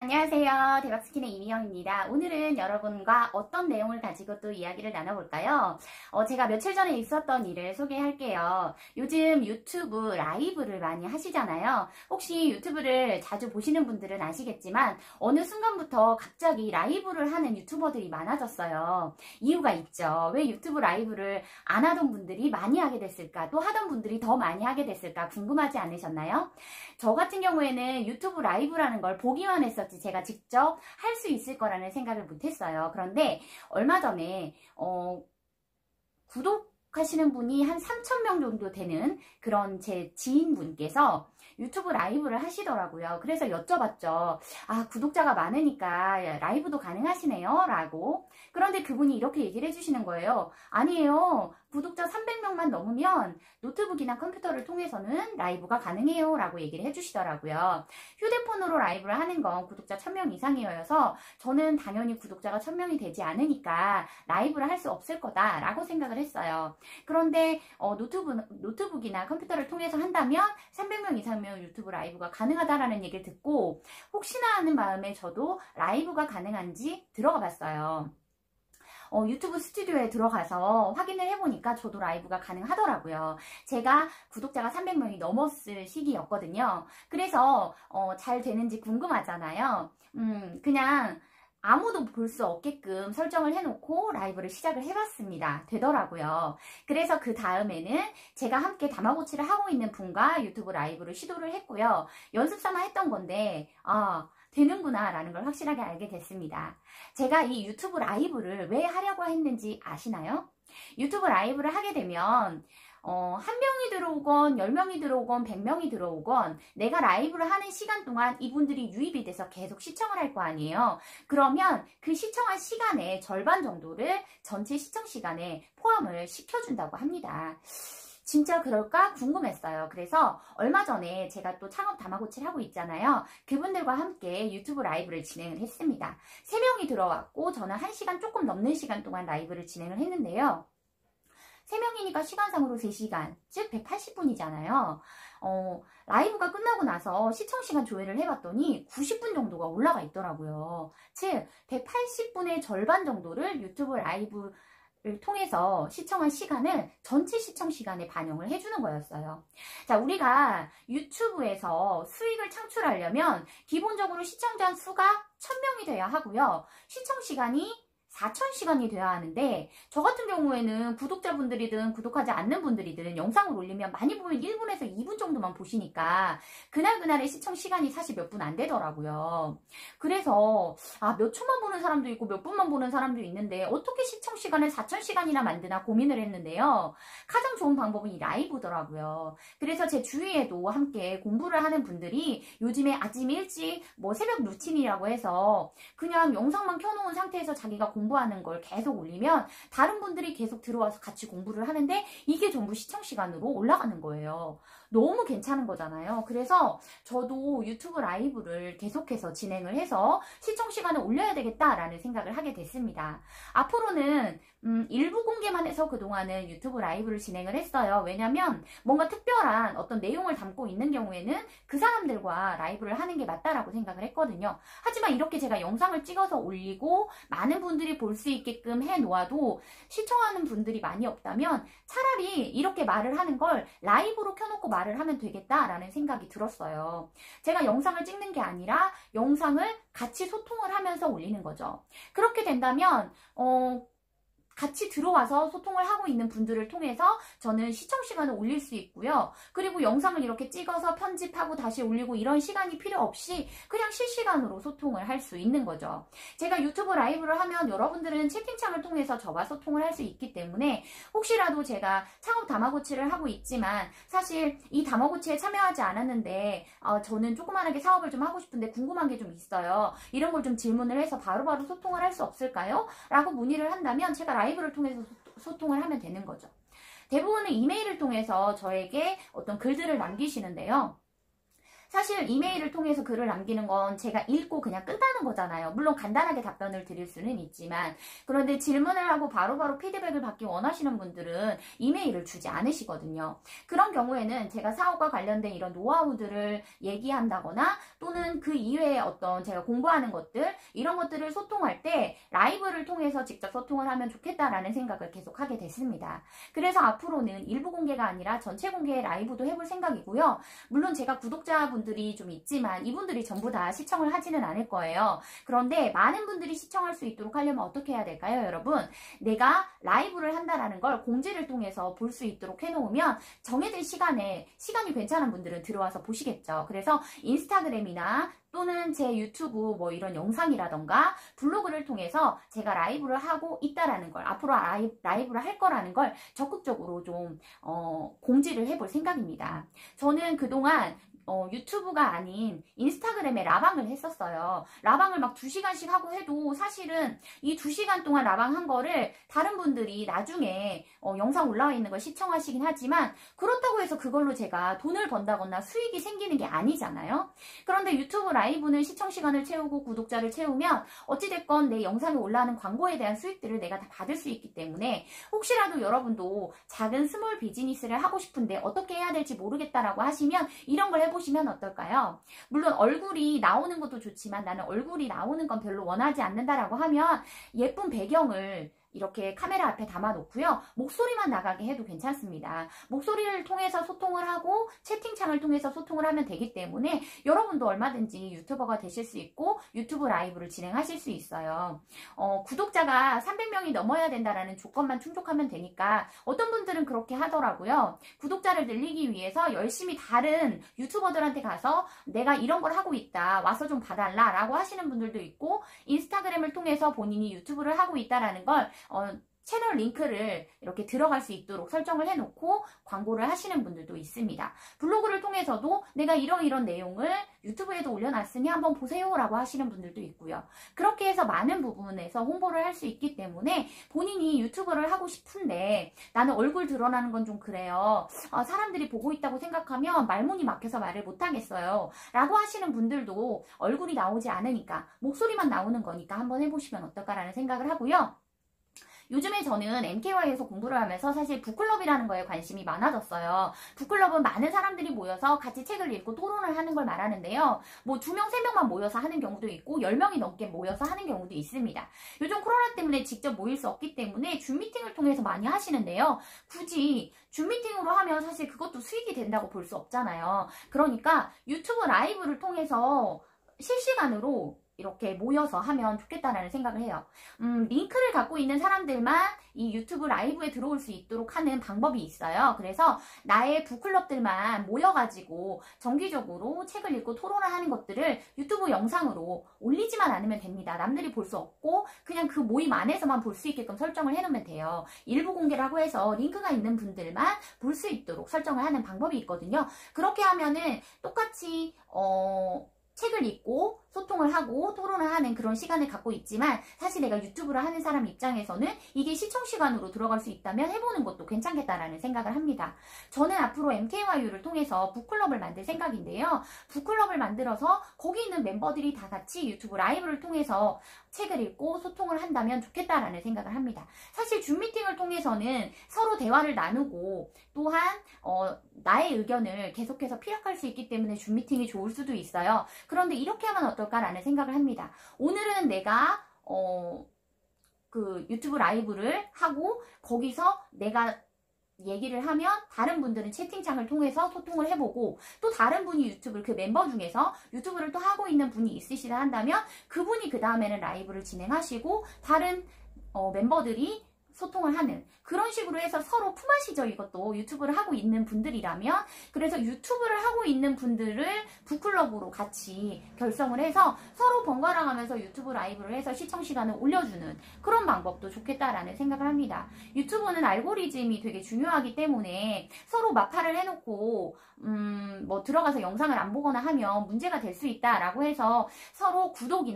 안녕하세요. 대박스킨의 이미영입니다. 오늘은 여러분과 어떤 내용을 가지고 또 이야기를 나눠볼까요? 제가 며칠 전에 있었던 일을 소개할게요. 요즘 유튜브 라이브를 많이 하시잖아요. 혹시 유튜브를 자주 보시는 분들은 아시겠지만 어느 순간부터 갑자기 라이브를 하는 유튜버들이 많아졌어요. 이유가 있죠. 왜 유튜브 라이브를 안 하던 분들이 많이 하게 됐을까? 또 하던 분들이 더 많이 하게 됐을까? 궁금하지 않으셨나요? 저 같은 경우에는 유튜브 라이브라는 걸 보기만 했었지 제가 직접 할 수 있을 거라는 생각을 못했어요. 그런데 얼마 전에 구독하시는 분이 한 3,000명 정도 되는 그런 제 지인분께서 유튜브 라이브를 하시더라고요. 그래서 여쭤봤죠. 아, 구독자가 많으니까 라이브도 가능하시네요? 라고. 그런데 그분이 이렇게 얘기를 해주시는 거예요. 아니에요. 구독자 300명만 넘으면 노트북이나 컴퓨터를 통해서는 라이브가 가능해요. 라고 얘기를 해주시더라고요. 휴대폰으로 라이브를 하는 건 구독자 1000명 이상이어서 저는 당연히 구독자가 1000명이 되지 않으니까 라이브를 할 수 없을 거다 라고 생각을 했어요. 그런데 노트북이나 컴퓨터를 통해서 한다면 300명 이상이면 유튜브 라이브가 가능하다라는 얘기를 듣고 혹시나 하는 마음에 저도 라이브가 가능한지 들어가 봤어요. 유튜브 스튜디오에 들어가서 확인을 해보니까 저도 라이브가 가능하더라고요. 제가 구독자가 300명이 넘었을 시기였거든요. 그래서 잘 되는지 궁금하잖아요. 그냥 아무도 볼 수 없게끔 설정을 해놓고 라이브를 시작을 해봤습니다. 되더라고요. 그래서 그 다음에는 제가 함께 다마고치를 하고 있는 분과 유튜브 라이브를 시도를 했고요. 연습 삼아 했던 건데 되는구나 라는 걸 확실하게 알게 됐습니다. 제가 이 유튜브 라이브를 왜 하려고 했는지 아시나요? 유튜브 라이브를 하게 되면 한 명이 들어오건 10명이 들어오건 100명이 들어오건 내가 라이브를 하는 시간 동안 이분들이 유입이 돼서 계속 시청을 할 거 아니에요. 그러면 그 시청한 시간의 절반 정도를 전체 시청 시간에 포함을 시켜준다고 합니다. 진짜 그럴까 궁금했어요. 그래서 얼마 전에 제가 또 창업 다마고치를 하고 있잖아요. 그분들과 함께 유튜브 라이브를 진행을 했습니다. 3명이 들어왔고 저는 1시간 조금 넘는 시간 동안 라이브를 진행을 했는데요. 3명이니까 시간상으로 3시간, 즉 180분이잖아요. 라이브가 끝나고 나서 시청시간 조회를 해봤더니 90분 정도가 올라가 있더라고요. 즉 180분의 절반 정도를 유튜브 라이브 를 통해서 시청한 시간을 전체 시청 시간에 반영을 해주는 거였어요. 자, 우리가 유튜브에서 수익을 창출하려면 기본적으로 시청자 수가 1000명이 돼야 하고요. 시청 시간이 4000시간이 돼야 하는데 저 같은 경우에는 구독자분들이든 구독하지 않는 분들이든 영상을 올리면 많이 보면 1분에서 2분 정도만 보시니까 그날그날의 시청 시간이 사실 몇 분 안 되더라고요. 그래서 몇 초만 보는 사람도 있고 몇 분만 보는 사람도 있는데 어떻게 시청 시간을 4000시간이나 만드나 고민을 했는데요. 가장 좋은 방법은 이 라이브더라고요. 그래서 제 주위에도 함께 공부를 하는 분들이 요즘에 아침 일찍 새벽 루틴이라고 해서 그냥 영상만 켜놓은 상태에서 자기가 공부하는 걸 계속 올리면 다른 분들이 계속 들어와서 같이 공부를 하는데 이게 전부 시청 시간으로 올라가는 거예요. 너무 괜찮은 거잖아요. 그래서 저도 유튜브 라이브를 계속해서 진행을 해서 시청 시간을 올려야 되겠다라는 생각을 하게 됐습니다. 앞으로는 일부 공개만 해서 그동안은 유튜브 라이브를 진행을 했어요. 왜냐면 뭔가 특별한 어떤 내용을 담고 있는 경우에는 그 사람들과 라이브를 하는 게 맞다라고 생각을 했거든요. 하지만 이렇게 제가 영상을 찍어서 올리고 많은 분들이 볼 수 있게끔 해 놓아도 시청하는 분들이 많이 없다면 차라리 이렇게 말을 하는 걸 라이브로 켜놓고 말을 하면 되겠다라는 생각이 들었어요. 제가 영상을 찍는 게 아니라 영상을 같이 소통을 하면서 올리는 거죠. 그렇게 된다면 같이 들어와서 소통을 하고 있는 분들을 통해서 저는 시청 시간을 올릴 수 있고요. 그리고 영상을 이렇게 찍어서 편집하고 다시 올리고 이런 시간이 필요 없이 그냥 실시간으로 소통을 할 수 있는 거죠. 제가 유튜브 라이브를 하면 여러분들은 채팅창을 통해서 저와 소통을 할 수 있기 때문에 혹시라도 제가 창업 다마고치를 하고 있지만 사실 이 다마고치에 참여하지 않았는데 저는 조그만하게 사업을 좀 하고 싶은데 궁금한 게 좀 있어요. 이런 걸 좀 질문을 해서 바로바로 소통을 할 수 없을까요? 라고 문의를 한다면 제가 라이브를 통해서 소통을 하면 되는 거죠. 대부분은 이메일을 통해서 저에게 어떤 글들을 남기시는데요. 사실 이메일을 통해서 글을 남기는 건 제가 읽고 그냥 끝나는 거잖아요. 물론 간단하게 답변을 드릴 수는 있지만, 그런데 질문을 하고 바로바로 피드백을 받기 원하시는 분들은 이메일을 주지 않으시거든요. 그런 경우에는 제가 사업과 관련된 이런 노하우들을 얘기한다거나 또는 그 이외에 어떤 제가 공부하는 것들, 이런 것들을 소통할 때 라이브를 통해서 직접 소통을 하면 좋겠다라는 생각을 계속 하게 됐습니다. 그래서 앞으로는 일부 공개가 아니라 전체 공개 라이브도 해볼 생각이고요. 물론 제가 구독자분들이 좀 있지만 이분들이 전부 다 시청을 하지는 않을 거예요. 그런데 많은 분들이 시청할 수 있도록 하려면 어떻게 해야 될까요, 여러분? 내가 라이브를 한다라는 걸 공지를 통해서 볼 수 있도록 해놓으면 정해진 시간에, 시간이 괜찮은 분들은 들어와서 보시겠죠. 그래서 인스타그램이나 또는 제 유튜브 뭐 이런 영상이라던가 블로그를 통해서 제가 라이브를 하고 있다라는 걸, 앞으로 라이브를 할 거라는 걸 적극적으로 좀 공지를 해볼 생각입니다. 저는 그동안 유튜브가 아닌 인스타그램에 라방을 했었어요. 라방을 막 2시간씩 하고 해도 사실은 이 2시간 동안 라방 한 거를 다른 분들이 나중에 영상 올라와 있는 걸 시청하시긴 하지만, 그렇다고 해서 그걸로 제가 돈을 번다거나 수익이 생기는 게 아니잖아요. 그런데 유튜브 라이브는 시청 시간을 채우고 구독자를 채우면 어찌됐건 내 영상에 올라오는 광고에 대한 수익들을 내가 다 받을 수 있기 때문에, 혹시라도 여러분도 작은 스몰 비즈니스를 하고 싶은데 어떻게 해야 될지 모르겠다라고 하시면 이런 걸 해보시면 어떨까요? 물론 얼굴이 나오는 것도 좋지만 나는 얼굴이 나오는 건 별로 원하지 않는다라고 하면 예쁜 배경을 이렇게 카메라 앞에 담아 놓고요. 목소리만 나가게 해도 괜찮습니다. 목소리를 통해서 소통을 하고 채팅창을 통해서 소통을 하면 되기 때문에 여러분도 얼마든지 유튜버가 되실 수 있고 유튜브 라이브를 진행하실 수 있어요. 구독자가 300명이 넘어야 된다라는 조건만 충족하면 되니까 어떤 분들은 그렇게 하더라고요. 구독자를 늘리기 위해서 열심히 다른 유튜버들한테 가서 내가 이런 걸 하고 있다, 와서 좀 봐달라 라고 하시는 분들도 있고, 인스타그램을 통해서 본인이 유튜브를 하고 있다라는 걸 채널 링크를 이렇게 들어갈 수 있도록 설정을 해놓고 광고를 하시는 분들도 있습니다. 블로그를 통해서도 내가 이런 내용을 유튜브에도 올려놨으니 한번 보세요 라고 하시는 분들도 있고요. 그렇게 해서 많은 부분에서 홍보를 할 수 있기 때문에 본인이 유튜브를 하고 싶은데 나는 얼굴 드러나는 건 좀 그래요, 사람들이 보고 있다고 생각하면 말문이 막혀서 말을 못하겠어요 라고 하시는 분들도 얼굴이 나오지 않으니까 목소리만 나오는 거니까 한번 해보시면 어떨까라는 생각을 하고요. 요즘에 저는 MKY에서 공부를 하면서 사실 북클럽이라는 거에 관심이 많아졌어요. 북클럽은 많은 사람들이 모여서 같이 책을 읽고 토론을 하는 걸 말하는데요. 뭐 2명, 3명만 모여서 하는 경우도 있고 10명이 넘게 모여서 하는 경우도 있습니다. 요즘 코로나 때문에 직접 모일 수 없기 때문에 줌 미팅을 통해서 많이 하시는데요. 굳이 줌 미팅으로 하면 사실 그것도 수익이 된다고 볼 수 없잖아요. 그러니까 유튜브 라이브를 통해서 실시간으로 이렇게 모여서 하면 좋겠다라는 생각을 해요. 링크를 갖고 있는 사람들만 이 유튜브 라이브에 들어올 수 있도록 하는 방법이 있어요. 그래서 나의 북클럽들만 모여가지고 정기적으로 책을 읽고 토론을 하는 것들을 유튜브 영상으로 올리지만 않으면 됩니다. 남들이 볼 수 없고 그냥 그 모임 안에서만 볼 수 있게끔 설정을 해놓으면 돼요. 일부 공개라고 해서 링크가 있는 분들만 볼 수 있도록 설정을 하는 방법이 있거든요. 그렇게 하면은 똑같이 책을 읽고 소통을 하고 토론을 하는 그런 시간을 갖고 있지만, 사실 내가 유튜브를 하는 사람 입장에서는 이게 시청 시간으로 들어갈 수 있다면 해보는 것도 괜찮겠다라는 생각을 합니다. 저는 앞으로 MKYU를 통해서 북클럽을 만들 생각인데요. 북클럽을 만들어서 거기 있는 멤버들이 다 같이 유튜브 라이브를 통해서 책을 읽고 소통을 한다면 좋겠다라는 생각을 합니다. 사실 줌 미팅을 통해서는 서로 대화를 나누고 또한 나의 의견을 계속해서 피력할 수 있기 때문에 줌 미팅이 좋을 수도 있어요. 그런데 이렇게 하면 어떨까라는 생각을 합니다. 오늘은 내가 그 유튜브 라이브를 하고 거기서 내가 얘기를 하면 다른 분들은 채팅창을 통해서 소통을 해보고, 또 다른 분이 유튜브를, 그 멤버 중에서 유튜브를 또 하고 있는 분이 있으시다 한다면 그분이 그 다음에는 라이브를 진행하시고 다른 멤버들이 소통을 하는 그런 식으로 해서 서로 품앗이죠. 이것도 유튜브를 하고 있는 분들이라면. 그래서 유튜브를 하고 있는 분들을 북클럽으로 같이 결성을 해서 서로 번갈아 가면서 유튜브 라이브를 해서 시청 시간을 올려주는 그런 방법도 좋겠다라는 생각을 합니다. 유튜브는 알고리즘이 되게 중요하기 때문에 서로 마팔을 해놓고 뭐 들어가서 영상을 안 보거나 하면 문제가 될 수 있다라고 해서 서로 구독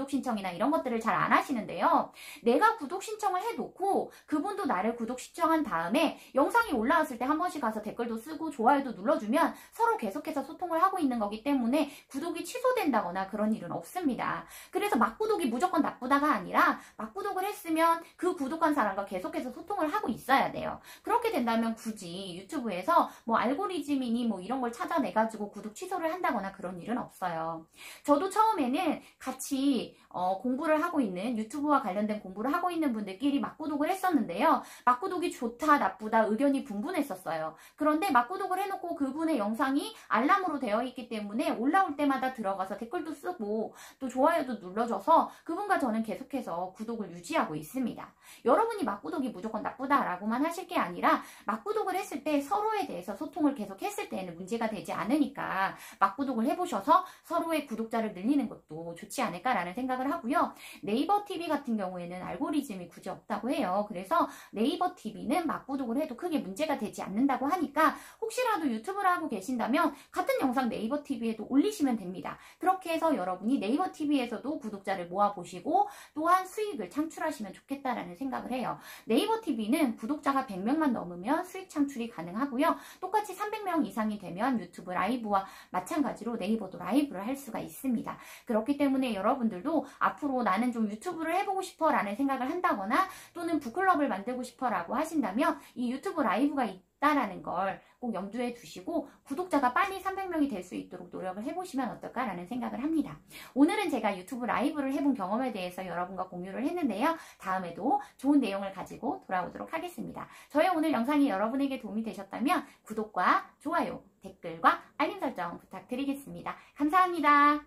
신청이나 이런 것들을 잘 안 하시는데요. 내가 구독 신청을 해도 놓고 그분도 나를 구독 신청한 다음에 영상이 올라왔을 때 한 번씩 가서 댓글도 쓰고 좋아요도 눌러주면 서로 계속해서 소통을 하고 있는 거기 때문에 구독이 취소된다거나 그런 일은 없습니다. 그래서 막구독이 무조건 나쁘다가 아니라 막구독을 했으면 그 구독한 사람과 계속해서 소통을 하고 있어야 돼요. 그렇게 된다면 굳이 유튜브에서 뭐 알고리즘이니 뭐 이런 걸 찾아내가지고 구독 취소를 한다거나 그런 일은 없어요. 저도 처음에는 같이 공부를 하고 있는 유튜브와 관련된 공부를 하고 있는 분들끼리 막구독을 했었는데요. 막구독이 좋다 나쁘다 의견이 분분했었어요. 그런데 막구독을 해놓고 그분의 영상이 알람으로 되어 있기 때문에 올라올 때마다 들어가서 댓글도 쓰고 또 좋아요도 눌러줘서 그분과 저는 계속해서 구독을 유지하고 있습니다. 여러분이 막구독이 무조건 나쁘다라고만 하실 게 아니라 막구독을 했을 때 서로에 대해서 소통을 계속 했을 때는 문제가 되지 않으니까 막구독을 해보셔서 서로의 구독자를 늘리는 것도 좋지 않을까라는 생각을 하고요. 네이버 TV 같은 경우에는 알고리즘이 굳이 없다고 해요. 그래서 네이버 TV는 막구독을 해도 크게 문제가 되지 않는다고 하니까 혹시라도 유튜브를 하고 계신다면 같은 영상 네이버 TV에도 올리시면 됩니다. 그렇게 해서 여러분이 네이버 TV에서도 구독자를 모아보시고 또한 수익을 창출하시면 좋겠다라는 생각을 해요. 네이버 TV는 구독자가 100명만 넘으면 수익 창출이 가능하고요. 똑같이 300명 이상이 되면 유튜브 라이브와 마찬가지로 네이버도 라이브를 할 수가 있습니다. 그렇기 때문에 여러분들도 앞으로 나는 좀 유튜브를 해보고 싶어 라는 생각을 한다거나 또는 북클럽을 만들고 싶어 라고 하신다면 이 유튜브 라이브가 있다라는 걸 꼭 염두에 두시고 구독자가 빨리 300명이 될 수 있도록 노력을 해보시면 어떨까라는 생각을 합니다. 오늘은 제가 유튜브 라이브를 해본 경험에 대해서 여러분과 공유를 했는데요. 다음에도 좋은 내용을 가지고 돌아오도록 하겠습니다. 저의 오늘 영상이 여러분에게 도움이 되셨다면 구독과 좋아요, 댓글과 알림 설정 부탁드리겠습니다. 감사합니다.